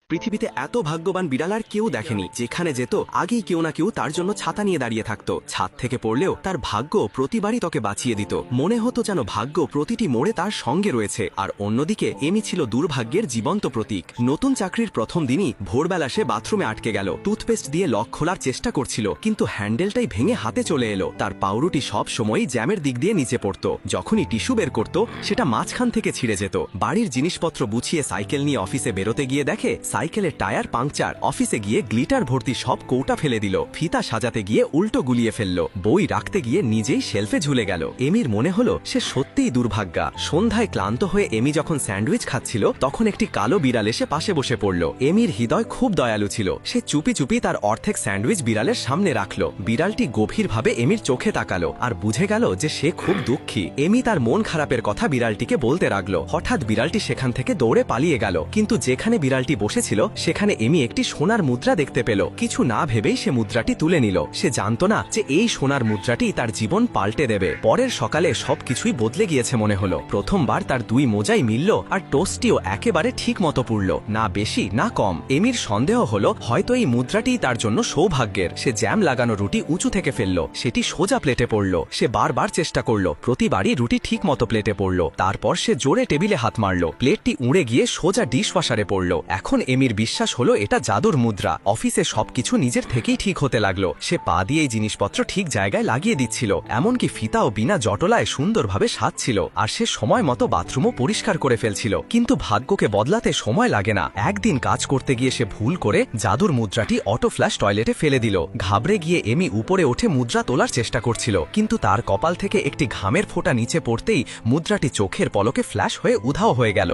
পৃথিবীতে এত ভাগ্যবান বিড়াল আর কেউ দেখেনি। যেখানে যেত আগেই কেউ না কেউ তার জন্য ছাতা নিয়ে দাঁড়িয়ে থাকতো। ছাদ থেকে পড়লেও তার ভাগ্য প্রতিবারই তাকে বাঁচিয়ে দিত। মনে হতো যেন ভাগ্য প্রতিটি মোড়ে তার সঙ্গে রয়েছে। আর অন্যদিকে এমি ছিল দুর্ভাগ্যের জীবন্ত প্রতীক। নতুন চাকরির প্রথম দিনই ভোরবেলা সে বাথরুমে আটকে গেল। টুথপেস্ট দিয়ে লক খোলার চেষ্টা করছিল, কিন্তু হ্যান্ডেলটাই ভেঙে হাতে চলে এলো। তার পাউরুটি সব সময়ই জ্যামের দিক দিয়ে নিচে পড়ত। যখনই টিস্যু বের করত সেটা মাঝখান থেকে ছিঁড়ে যেত। বাড়ির জিনিসপত্র গুছিয়ে সাইকেল নিয়ে অফিসে বেরোতে গিয়ে দেখে সাইকেলের টায়ার পাংচার। অফিসে গিয়ে গ্লিটার ভর্তি সব কৌটা ফেলে দিল। ফিতা সাজাতে গিয়ে উল্টো গুলিয়ে ফেলল। বই রাখতে গিয়ে নিজেই শেলফে ঝুলে গেল। এমির মনে হলো সে সত্যিই দুর্ভাগ্যা। সন্ধ্যায় ক্লান্ত হয়ে এমি যখন স্যান্ডউইচ খাচ্ছিল তখন একটি কালো বিড়াল এসে পাশে বসে পড়ল। এমির হৃদয় খুব দয়ালু ছিল। সে চুপি চুপি তার অর্ধেক স্যান্ডউইচ বিড়ালের সামনে রাখল। বিড়ালটি গভীরভাবে এমির চোখে তাকালো আর বুঝে গেল যে সে খুব দুঃখী। এমি তার মন খারাপের কথা বিড়ালটিকে বলতে লাগল। হঠাৎ বিড়ালটি সেখান থেকে দৌড়ে পালিয়ে গেল। কিন্তু যেখানে বিড়ালটি বসেছিল সেখানে এমি একটি সোনার মুদ্রা দেখতে পেল। কিছু না ভেবেই সে মুদ্রাটি তুলে নিল। সে জানত না যে এই সোনার মুদ্রাটি তার জীবন পাল্টে দেবে। পরের সকালে সবকিছুই বদলে গিয়েছে মনে হলো। প্রথমবার তার দুই মোজাই মিলল আর টোস্টটিও একেবারে ঠিক মতো পুড়ল, না বেশি না কম। এমির সন্দেহ হলো হয়তো এই মুদ্রাটি তার জন্য সৌভাগ্যের। সে জ্যাম লাগানো রুটি উঁচু থেকে ফেলল। সেটি সোজা প্লেটে পড়ল। সে বারবার চেষ্টা করল, প্রতিবারই রুটি ঠিক মতো প্লেটে পড়ল। তারপর সে জোরে টেবিলে হাত মারল। প্লেটটি উড়ে গিয়ে সোজা ডিশওয়াশারে পড়ল। এখন এমির বিশ্বাস হলো এটা জাদুর মুদ্রা। অফিসে সবকিছু নিজের থেকেই ঠিক হতে লাগলো। সে পা দিয়ে এই জিনিসপত্র ঠিক জায়গায় লাগিয়ে দিচ্ছিল। এমনকি ফিতাও বিনা জটলায় সুন্দরভাবে সাজছিল। আর সে সময় মতো বাথরুমও পরিষ্কার করে ফেলছিল। কিন্তু ভাগ্যকে বদলাতে সময় লাগে না। একদিন কাজ করতে গিয়ে সে ভুল করে জাদুর মুদ্রাটি অটো ফ্ল্যাশ টয়লেটে ফেলে দিল। ঘাবড়ে গিয়ে এমি উপরে উঠে মুদ্রা তোলার চেষ্টা করছিল, কিন্তু তার কপাল থেকে একটি ঘামের ফোঁটা নিচে পড়তেই মুদ্রাটি চোখের পলকে ফ্ল্যাশ হয়ে উধাও হয়ে গেল।